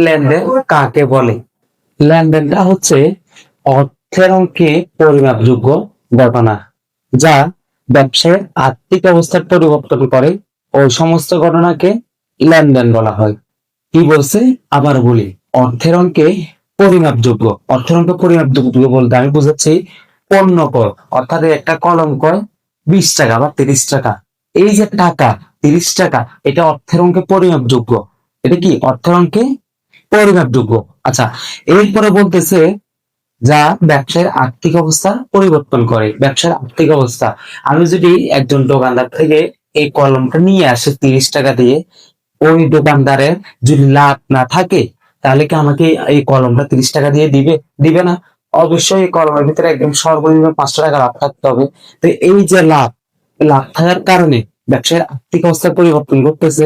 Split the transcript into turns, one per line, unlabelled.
লেনদেন কাকে বলে? লেনদেনটা হচ্ছে অর্থের অঙ্কে পরিমাপযোগ্য ঘটনা, যা ব্যবসায়ের আর্থিক অবস্থার পরিবর্তন করে। ওই সমস্ত ঘটনাকে লেনদেন বলা হয়। কি বলছে আবার বলি, অর্থের অঙ্কে পরিমাপযোগ্য। অর্থের অঙ্কে পরিমাপযোগ্য বলতে আমি বুঝাচ্ছি পণ্য ক্রয়, অর্থাৎ একটা কলম ক্রয় 20 টাকা বা 30 টাকা। এই যে টাকা 30 টাকা, এটা অর্থের অঙ্কে পরিমাপযোগ্য। এটা কি অর্থের অঙ্কে পরিমাপযোগ্য? আচ্ছা, এরপরে বলতেছে যা ব্যবসায়ের আর্থিক অবস্থা পরিবর্তন করে। ব্যবসার আর্থিক অবস্থা, আমি যদি একজন দোকানদার থেকে এই কলমটা নিয়ে আসে 30 টাকা দিয়ে, ওই দোকানদারের যদি লাভ না থাকে, তাহলে কি আমাকে এই কলমটা 30 টাকা দিয়ে দিবে? দিবে না। অবশ্যই এই কলমের ভিতরে একদম সর্বনিম্ন 5 টাকা লাভ থাকতে হবে। তো এই যে লাভ, লাভ থাকার কারণে ব্যবসায়ের আর্থিক অবস্থা পরিবর্তন করতেছে।